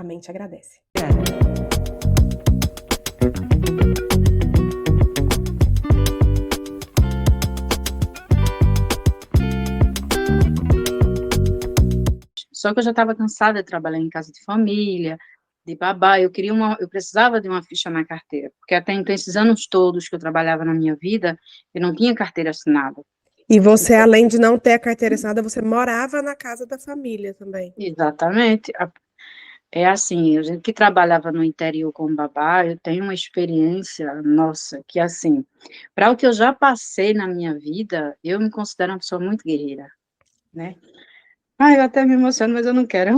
A mente agradece. Só que eu já estava cansada de trabalhar em casa de família, de babá, eu precisava de uma ficha na carteira, porque até então, esses anos todos que eu trabalhava na minha vida, eu não tinha carteira assinada. E você, além de não ter a carteira assinada, você morava na casa da família também. Exatamente. É assim, a gente que trabalhava no interior com babá, eu tenho uma experiência, nossa, que assim, para o que eu já passei na minha vida, eu me considero uma pessoa muito guerreira, né? Ai, eu até me emociono, mas eu não quero.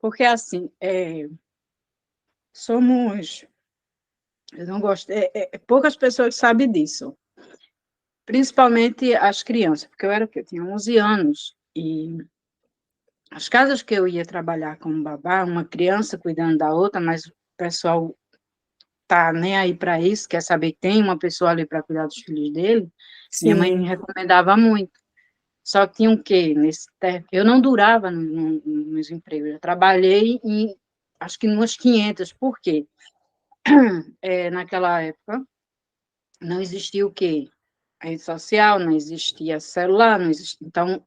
Porque assim, somos, eu não gosto, poucas pessoas sabem disso, principalmente as crianças, porque eu era o quê? Eu tinha 11 anos, e as casas que eu ia trabalhar como babá, uma criança cuidando da outra, mas o pessoal tá nem aí para isso, quer saber que tem uma pessoa ali para cuidar dos filhos dele, minha mãe me Sim. recomendava muito. Só que tinha o quê? Eu não durava nos empregos, eu trabalhei em, acho que umas 500, por quê? Naquela época, não existia o quê? A rede social, não existia celular, não existia, então,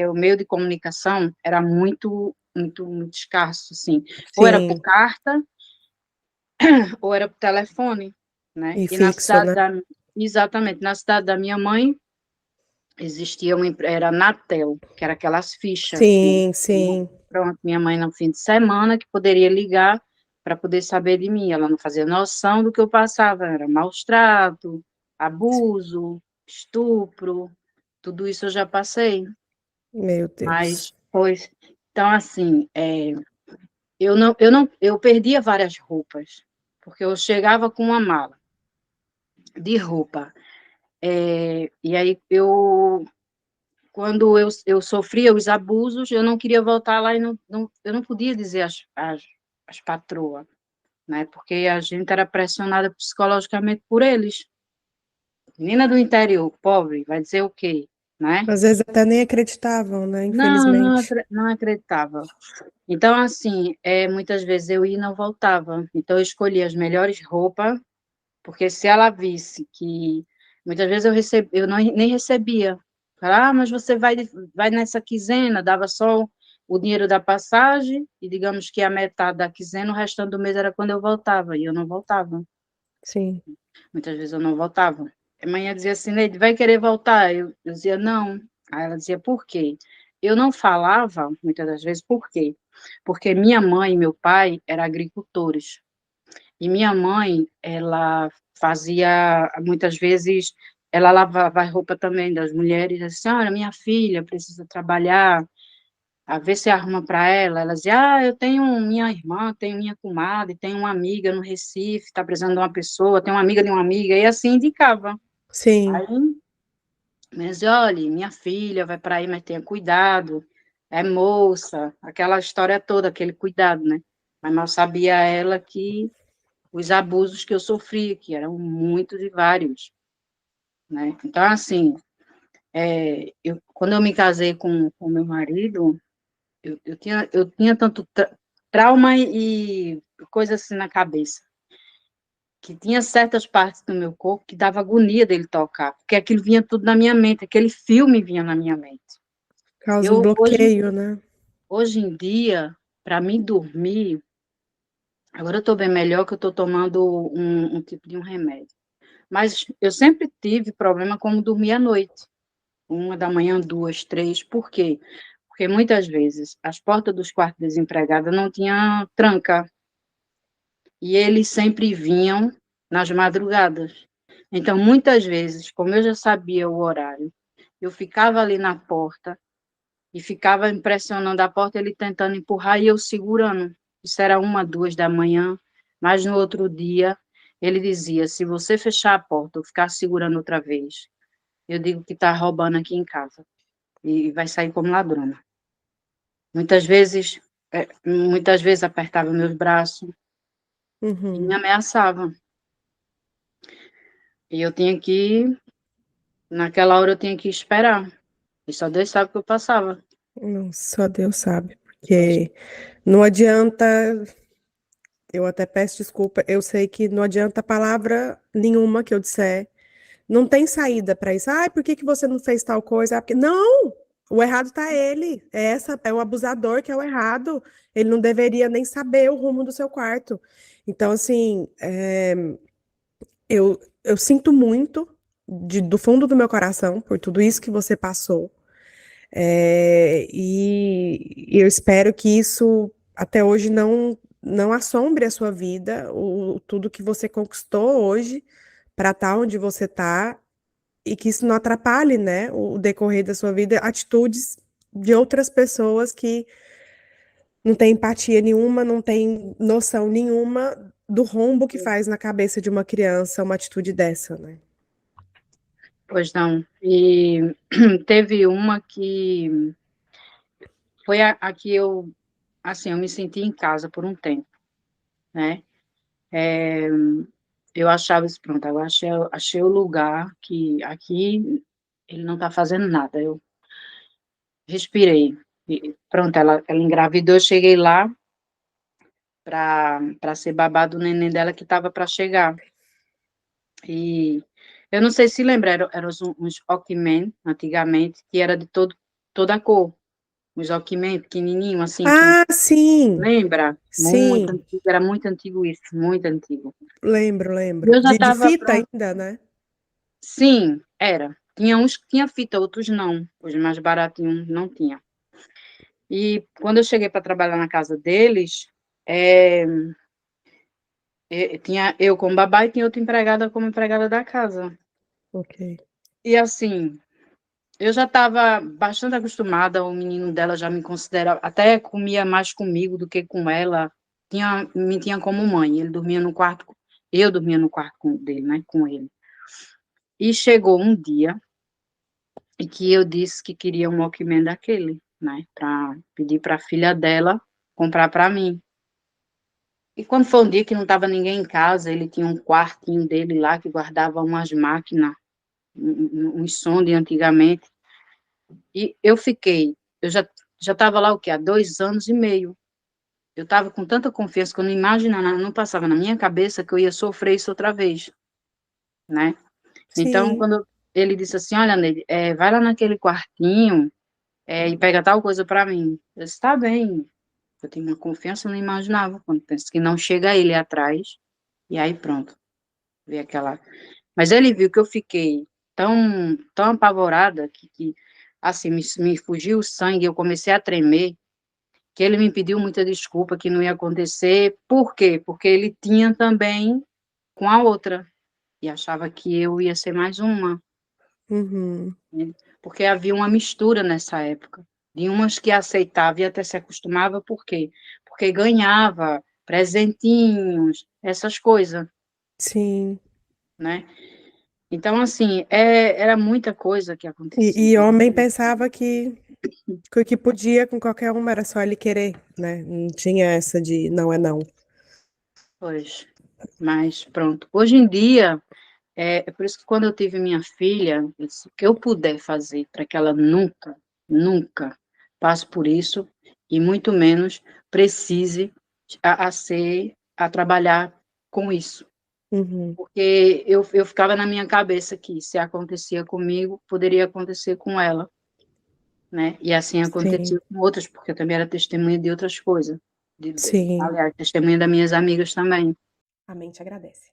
o meio de comunicação era muito, muito, muito escasso, assim, ou era por Sim. carta, ou era por telefone, né? E E na fixo, cidade né? exatamente, na cidade da minha mãe, existia era Anatel, que era aquelas fichas, Sim, sim. pronto, minha mãe no fim de semana que poderia ligar para poder saber de mim, ela não fazia noção do que eu passava, era maus trato, abuso, estupro, tudo isso eu já passei, Meu Deus. mas, pois, então, assim, eu perdia várias roupas, porque eu chegava com uma mala de roupa. E aí quando eu sofria os abusos, eu não queria voltar lá e eu não podia dizer às patroas, né? Porque a gente era pressionada psicologicamente por eles. Menina do interior, pobre, vai dizer o quê, né? Às vezes até nem acreditavam, né? Não, não, Infelizmente. não acreditava. Então, assim, muitas vezes eu ia e não voltava. Então, eu escolhia as melhores roupas, porque se ela visse que muitas vezes eu não, nem recebia. Falava, mas você vai nessa quinzena, dava só o dinheiro da passagem, e digamos que a metade da quinzena, o restante do mês era quando eu voltava, e eu não voltava. Sim. Muitas vezes eu não voltava. A mãe dizia assim, Neide, vai querer voltar? Eu dizia, não. Aí ela dizia, por quê? Eu não falava, muitas das vezes, por quê? Porque minha mãe e meu pai eram agricultores. E minha mãe, ela fazia, muitas vezes, ela lavava a roupa também das mulheres, assim, olha, minha filha precisa trabalhar, a ver se arruma para ela. Ela dizia, eu tenho minha irmã, tenho minha comadre, tenho uma amiga no Recife, está precisando de uma pessoa, tenho uma amiga de uma amiga, e assim indicava. Sim. Aí, mas olha, minha filha vai para aí, mas tenha cuidado, é moça, aquela história toda, aquele cuidado, né? Mas mal sabia ela que os abusos que eu sofri, que eram muitos e vários, né? Então, assim, quando eu me casei com meu marido, eu tinha tanto trauma e coisa assim na cabeça, que tinha certas partes do meu corpo que dava agonia dele tocar, porque aquilo vinha tudo na minha mente, aquele filme vinha na minha mente. Causa um Eu, bloqueio, né? hoje em dia, para mim dormir, agora eu estou bem melhor que eu estou tomando um tipo de um remédio. Mas eu sempre tive problema como dormir à noite. 1 da manhã, 2, 3. Por quê? Porque muitas vezes as portas dos quartos desempregada não tinham tranca. E eles sempre vinham nas madrugadas. Então, muitas vezes, como eu já sabia o horário, eu ficava ali na porta e ficava impressionando a porta, ele tentando empurrar e eu segurando. Isso era 1, 2 da manhã, mas no outro dia ele dizia: se você fechar a porta ou ficar segurando outra vez, eu digo que está roubando aqui em casa e vai sair como ladrona. Muitas vezes apertava meus braços e me Uhum. ameaçava. E eu tinha que, naquela hora eu tinha que esperar. E só Deus sabe o que eu passava. Só Deus sabe, Pois, porque Não adianta, eu até peço desculpa, eu sei que não adianta palavra nenhuma que eu disser. Não tem saída para isso. Ai, por que que você não fez tal coisa? Ah, porque... Não! O errado tá ele. É o abusador que é o errado. Ele não deveria nem saber o rumo do seu quarto. Então, assim, eu sinto muito do fundo do meu coração por tudo isso que você passou. E eu espero que isso até hoje não assombre a sua vida, tudo que você conquistou hoje para estar onde você está e que isso não atrapalhe, né, o decorrer da sua vida, atitudes de outras pessoas que não têm empatia nenhuma, não têm noção nenhuma do rombo que faz na cabeça de uma criança uma atitude dessa, né? Pois não. E teve uma que foi a que eu, assim, eu me senti em casa por um tempo, né? Eu achava isso, pronto, agora achei o lugar que aqui ele não está fazendo nada. Eu respirei. E pronto, ela engravidou, eu cheguei lá para ser babá do neném dela que estava para chegar. E eu não sei se lembra, eram uns Walkman, antigamente, que era de toda a cor. Uns Walkman pequenininho, assim, que Ah, sim, lembra? Muito sim, antigo, era muito antigo isso, muito antigo. lembro, E lembro. eu já De estava fita pronto. ainda, né? Sim, era. Tinha uns que tinha fita, outros não. Os mais baratinhos não tinha. E quando eu cheguei para trabalhar na casa deles, é, tinha eu como babá e tinha outra empregada como empregada da casa. Ok. E assim, eu já estava bastante acostumada, o menino dela já me considera, até comia mais comigo do que com ela, me tinha como mãe, ele dormia no quarto, eu dormia no quarto dele, né, com ele. E chegou um dia em que eu disse que queria um Walkman daquele, né, para pedir para a filha dela comprar para mim. E quando foi um dia que não estava ninguém em casa, ele tinha um quartinho dele lá que guardava umas máquinas, uns som de antigamente. E eu já estava lá o quê? Há 2 anos e meio. Eu estava com tanta confiança que eu não imaginava, não passava na minha cabeça que eu ia sofrer isso outra vez, né? Então, Sim, quando ele disse assim, olha, Neide, vai lá naquele quartinho, e pega tal coisa para mim. Eu disse, tá bem. Eu tenho uma confiança, eu não imaginava. Quando penso que não chega ele atrás, e aí pronto, vi aquela... Mas ele viu que eu fiquei tão apavorada que assim, me fugiu o sangue, eu comecei a tremer, que ele me pediu muita desculpa, que não ia acontecer. Por quê? Porque ele tinha também com a outra, e achava que eu ia ser mais uma, uhum, né? Porque havia uma mistura nessa época, de umas que aceitava e até se acostumava, por quê? Porque ganhava presentinhos, essas coisas, sim. né? Então, assim, era muita coisa que acontecia. E homem pensava que o que podia com qualquer uma era só ele querer, né? Não tinha essa de não é não. Pois, mas pronto. Hoje em dia, é por isso que quando eu tive minha filha, eu disse, o que eu puder fazer para que ela nunca passe por isso, e muito menos precise a trabalhar com isso. Uhum, Porque eu ficava na minha cabeça que se acontecia comigo, poderia acontecer com ela, né? E assim sim, acontecia com outras, porque eu também era testemunha de outras coisas. sim. Aliás, testemunha das minhas amigas também. A mente agradece.